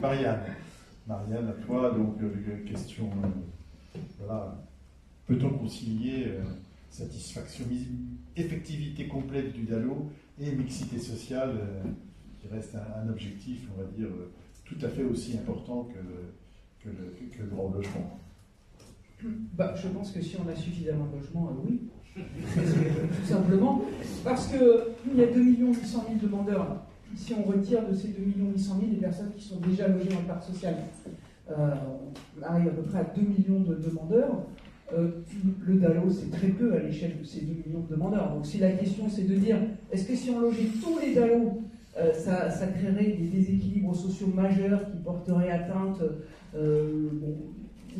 Marianne, à toi, donc question, voilà, peut-on concilier satisfaction, effectivité complète du DALO et mixité sociale, qui reste un objectif, on va dire, tout à fait aussi important que le droit au logement? Je pense que si on a suffisamment de logements, oui. Tout simplement. Parce qu'il y a 2 800 000 demandeurs. Si on retire de ces 2 800 000 les personnes qui sont déjà logées dans le parc social, on arrive à peu près à 2 millions de demandeurs. Le DALO, c'est très peu à l'échelle de ces 2 millions de demandeurs. Donc si la question c'est de dire, est-ce que si on logeait tous les DALO, ça créerait des déséquilibres sociaux majeurs qui porteraient atteinte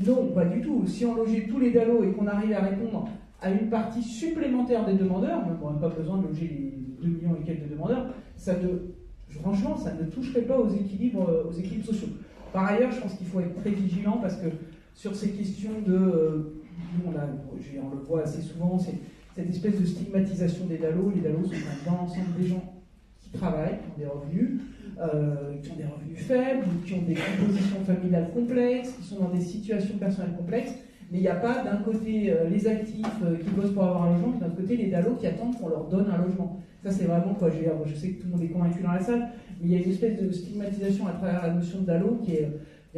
non, pas du tout. Si on logeait tous les DALO et qu'on arrivait à répondre à une partie supplémentaire des demandeurs, on n'aurait pas besoin de loger les 2 millions et quelques de demandeurs, franchement, ça ne toucherait pas aux équilibres sociaux. Par ailleurs, je pense qu'il faut être très vigilant parce que sur ces questions nous, on le voit assez souvent, c'est cette espèce de stigmatisation des DALO. Les DALO sont dans l'ensemble des gens qui travaillent, qui ont des revenus faibles, qui ont des compositions familiales complexes, qui sont dans des situations personnelles complexes. Mais il n'y a pas d'un côté les actifs qui bossent pour avoir un logement, et d'un côté les DALO qui attendent qu'on leur donne un logement. Ça c'est vraiment quoi. Je sais que tout le monde est convaincu dans la salle, mais il y a une espèce de stigmatisation à travers la notion de DALO qui est.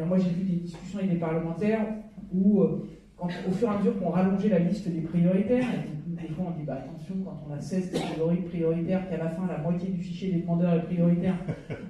Moi j'ai vu des discussions avec des parlementaires où, au fur et à mesure qu'on rallongeait la liste des prioritaires, des fois on dit attention, quand on a 16 catégories prioritaires, qu'à la fin la moitié du fichier des demandeurs est prioritaire,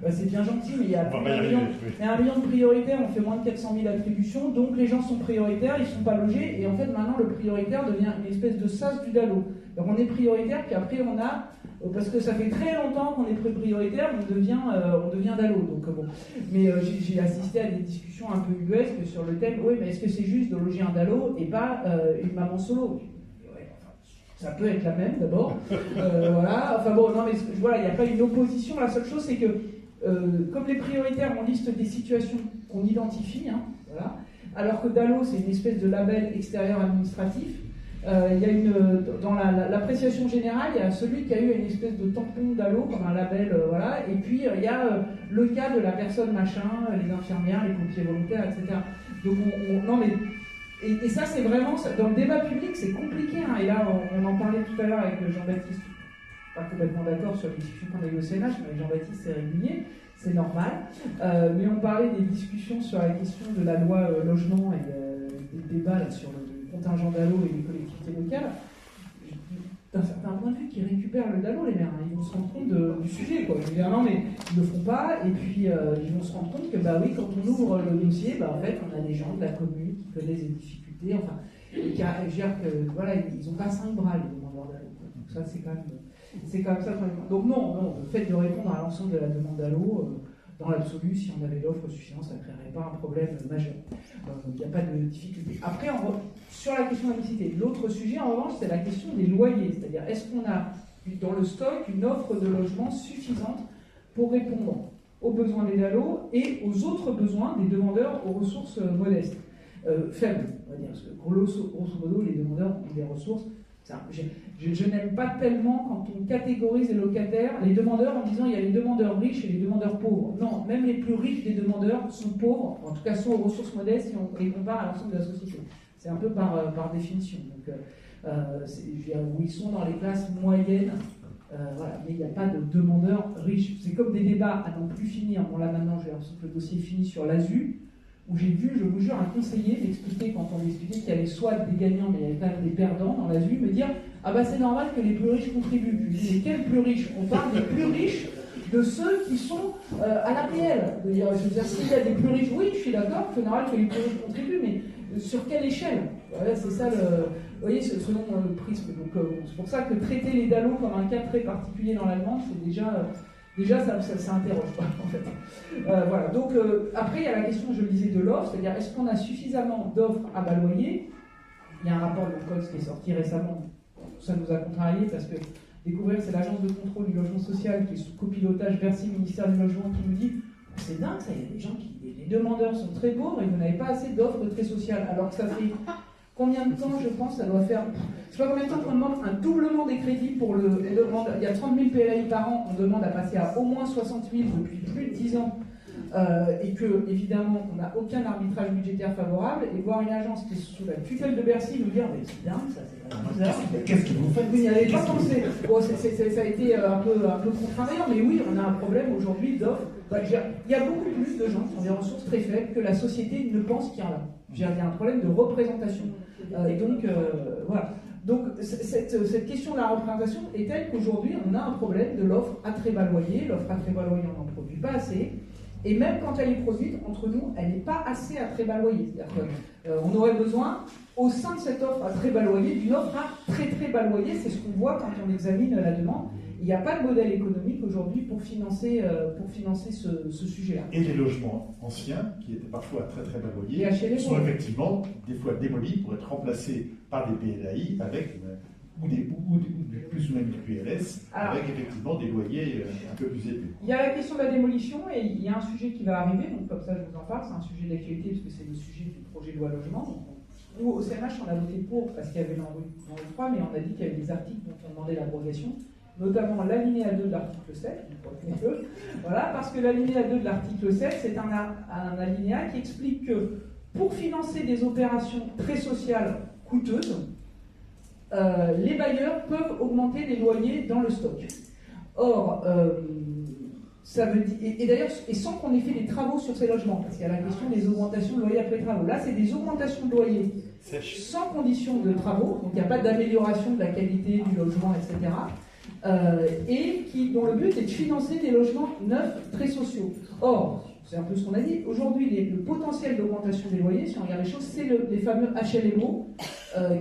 c'est bien gentil, mais il y a 1 million de prioritaires, on fait moins de 400 000 attributions, donc les gens sont prioritaires, ils ne sont pas logés, et en fait maintenant le prioritaire devient une espèce de sas du DALO. Donc on est prioritaire, puis après on a, parce que ça fait très longtemps qu'on est prioritaire, on devient DALO. Donc bon. Mais j'ai assisté à des discussions un peu ubuesques sur le thème, oui, mais est-ce que c'est juste de loger un DALO et pas une maman solo? Ça peut être la même d'abord. Voilà. Enfin bon, non, mais voilà, il n'y a pas une opposition. La seule chose, c'est que comme les prioritaires, on liste des situations qu'on identifie, voilà, alors que DALO, c'est une espèce de label extérieur administratif. Il y a dans l'appréciation générale, il y a celui qui a eu une espèce de tampon DALO, comme un label, voilà, et puis il y a le cas de la personne machin, les infirmières, les pompiers volontaires, etc. Donc non mais et ça c'est vraiment, dans le débat public c'est compliqué, et là on en parlait tout à l'heure avec Jean-Baptiste, pas complètement d'accord sur les discussions qu'on a eues au CNH, mais avec Jean-Baptiste c'est régulier, c'est normal, mais on parlait des discussions sur la question de la loi logement et des débats là, sur le contingent DALO et les collectivités locales, d'un certain point de vue, qui récupèrent le DALO, les maires. Ils vont se rendre compte du sujet, quoi. Je veux dire, non, mais ils ne le font pas, et puis ils vont se rendre compte que, oui, quand on ouvre le dossier, en fait, on a des gens de la commune qui connaissent des difficultés, enfin, et qui gèrent que, voilà, ils n'ont pas 5 bras, les demandeurs DALO, quoi. Donc ça, c'est quand même ça. Donc non, le fait de répondre à l'ensemble de la demande DALO, dans l'absolu, si on avait l'offre suffisante, ça ne créerait pas un problème majeur. Il n'y a pas de difficulté. Après, sur la question de la mixité, l'autre sujet, en revanche, c'est la question des loyers. C'est-à-dire, est-ce qu'on a dans le stock une offre de logement suffisante pour répondre aux besoins des DALO et aux autres besoins des demandeurs aux ressources modestes, faibles, on va dire. Parce que grosso modo, les demandeurs ont des ressources. Je n'aime pas tellement quand on catégorise les locataires, les demandeurs, en disant il y a les demandeurs riches et les demandeurs pauvres. Non, même les plus riches des demandeurs sont pauvres, en tout cas sont aux ressources modestes si on les compare à l'ensemble de la société. C'est un peu par définition. Donc, où ils sont dans les classes moyennes, voilà, mais il n'y a pas de demandeurs riches. C'est comme des débats à n'en plus finir. Bon, là maintenant, j'ai l'impression que le dossier est fini sur l'ASU, où j'ai vu, je vous jure, un conseiller m'expliquer, quand on m'expliquait qu'il y avait soit des gagnants, mais il y avait quand même des perdants dans l'ASU, me dire « Ah bah c'est normal que les plus riches contribuent ». Je lui dis « Mais quels plus riches ? On parle des plus riches de ceux qui sont à l'APL. » Je veux dire, s'il y a des plus riches, oui, je suis d'accord, c'est normal que les plus riches contribuent, mais sur quelle échelle ? Voilà, c'est ça vous voyez, selon le prisme. Donc c'est pour ça que traiter les DALO comme un cas très particulier dans la demande, c'est déjà ça interroge pas, en fait. Voilà. Donc, après, il y a la question, je le disais, de l'offre, c'est-à-dire, est-ce qu'on a suffisamment d'offres à bas loyer ? Il y a un rapport de CODS qui est sorti récemment. Ça nous a contrariés parce que, découvrir, c'est l'agence de contrôle du logement social qui est sous copilotage Bercy, ministère du Logement, qui nous dit « C'est dingue, ça, il y a des gens les demandeurs sont très pauvres et vous n'avez pas assez d'offres très sociales. » Alors que ça fait combien de temps, je pense, ça doit faire... Je sais pas combien de temps qu'on demande un doublement des crédits pour le demande. Il y a 30 000 PLAI par an, on demande à passer à au moins 60 000 depuis plus de 10 ans et que, évidemment, on n'a aucun arbitrage budgétaire favorable, et voir une agence qui est sous la tutelle de Bercy nous dire, mais c'est dingue, ça, c'est vraiment bizarre. Qu'est-ce que vous faites? Vous n'y avez pas pensé. Bon, ça a été un peu contrariant, mais oui, on a un problème aujourd'hui d'offres. Il y a beaucoup plus de gens qui ont des ressources très faibles que la société ne pense qu'il y en a. Il y a un problème de représentation. Et donc, voilà. Donc, cette question de la représentation est telle qu'aujourd'hui, on a un problème de l'offre à très bas loyer. L'offre à très bas loyer, on n'en produit pas assez. Et même quand elle est produite, entre nous, elle n'est pas assez à très bas loyer. C'est-à-dire qu'on aurait besoin, au sein de cette offre à très bas loyer, d'une offre à très très bas loyer. C'est ce qu'on voit quand on examine la demande. Il n'y a pas de modèle économique aujourd'hui pour financer ce sujet-là. Et les logements anciens, qui étaient parfois à très très bas loyer, sont effectivement des fois démolis pour être remplacés par des PLAI avec, ou plus ou même du PLS, avec effectivement des loyers un peu plus élevés. Il y a la question de la démolition et il y a un sujet qui va arriver, donc comme ça je vous en parle, c'est un sujet d'actualité parce que c'est le sujet du projet de loi logement. Nous, au CNH, on a voté pour parce qu'il y avait l'envoi 3, mais on a dit qu'il y avait des articles dont on demandait l'abrogation, notamment l'alinéa 2 de l'article 7, voilà, parce que l'alinéa 2 de l'article 7, c'est un alinéa qui explique que pour financer des opérations très sociales coûteuses, les bailleurs peuvent augmenter les loyers dans le stock. Or, ça veut dire, et d'ailleurs, et sans qu'on ait fait des travaux sur ces logements, parce qu'il y a la question des augmentations de loyers après travaux. Là, c'est des augmentations de loyers sans condition de travaux, donc il n'y a pas d'amélioration de la qualité du logement, etc. Et dont le but est de financer des logements neufs très sociaux. Or, c'est un peu ce qu'on a dit, aujourd'hui, le potentiel d'augmentation des loyers, si on regarde les choses, c'est les fameux HLMO,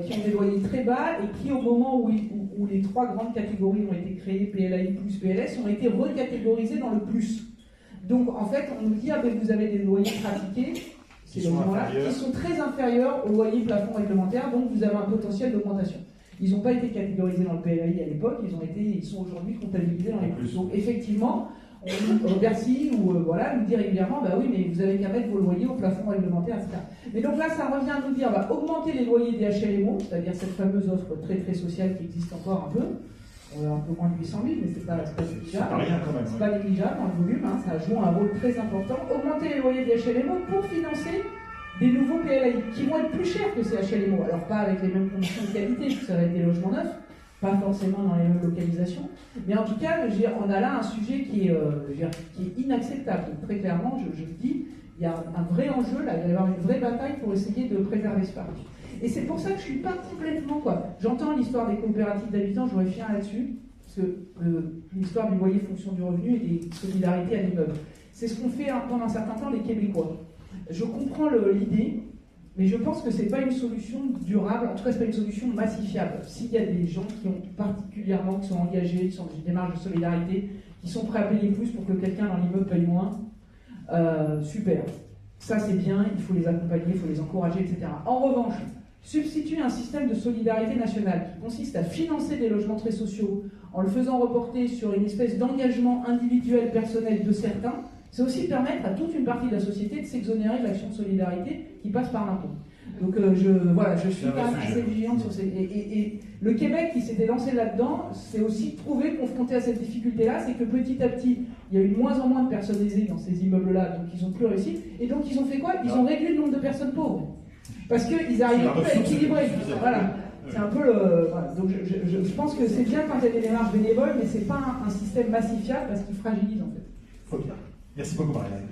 qui ont des loyers très bas et qui, au moment où les trois grandes catégories ont été créées, PLAI plus PLS, ont été recatégorisées dans le plus. Donc, en fait, on nous dit, ah ben vous avez des loyers pratiqués, ces logements-là, qui sont très inférieurs au loyer plafond réglementaire, donc vous avez un potentiel d'augmentation. Ils n'ont pas été catégorisés dans le PLAI à l'époque, ils sont aujourd'hui comptabilisés dans les plus. Donc, effectivement, Bercy nous dit régulièrement, bah oui, mais vous avez qu'à mettre vos loyers au plafond réglementaire, etc. Mais donc là, ça revient à nous dire, augmenter les loyers des HLMO, c'est-à-dire cette fameuse offre très très sociale qui existe encore un peu moins de 800 000, mais c'est pas négligeable. C'est pas rien quand même. C'est pas négligeable dans le volume, ça joue un rôle très important. Augmenter les loyers des HLMO pour financer des nouveaux PLAI qui vont être plus chers que ces HLMO. Alors pas avec les mêmes conditions de qualité, puisque ça va être des logements neufs, pas forcément dans les mêmes localisations, mais en tout cas, on a là un sujet qui est inacceptable. Donc, très clairement, je le dis, il y a un vrai enjeu, là, il va y avoir une vraie bataille pour essayer de préserver ce parc. Et c'est pour ça que je ne suis pas complètement, J'entends l'histoire des coopératives d'habitants, je reviens là-dessus, parce que l'histoire du loyer fonction du revenu et des solidarités à l'immeuble. C'est ce qu'ont fait pendant un certain temps les Québécois. Je comprends l'idée, mais je pense que ce n'est pas une solution durable, en tout cas ce n'est pas une solution massifiable. S'il y a des gens qui sont engagés, qui sont dans une démarche de solidarité, qui sont prêts à payer plus pour que quelqu'un dans l'immeuble paye moins, super. Ça c'est bien, il faut les accompagner, il faut les encourager, etc. En revanche, substituer un système de solidarité nationale qui consiste à financer des logements très sociaux en le faisant reporter sur une espèce d'engagement individuel personnel de certains, c'est aussi permettre à toute une partie de la société de s'exonérer de l'action de solidarité qui passe par l'impôt. Donc je suis quand même assez vigilante sur ces... Et le Québec qui s'était lancé là-dedans s'est aussi trouvé confronté à cette difficulté-là, c'est que petit à petit, il y a eu de moins en moins de personnes aisées dans ces immeubles-là, donc ils n'ont plus réussi. Et donc ils ont fait quoi? Ils ont réduit le nombre de personnes pauvres. Parce qu'ils n'arrivaient plus à équilibrer. Voilà. C'est un peu le... Voilà. Donc je pense que c'est bien quand il y a des démarches bénévoles, mais ce n'est pas un système massifiable parce qu'il fragilise en fait. Merci beaucoup, Marianne.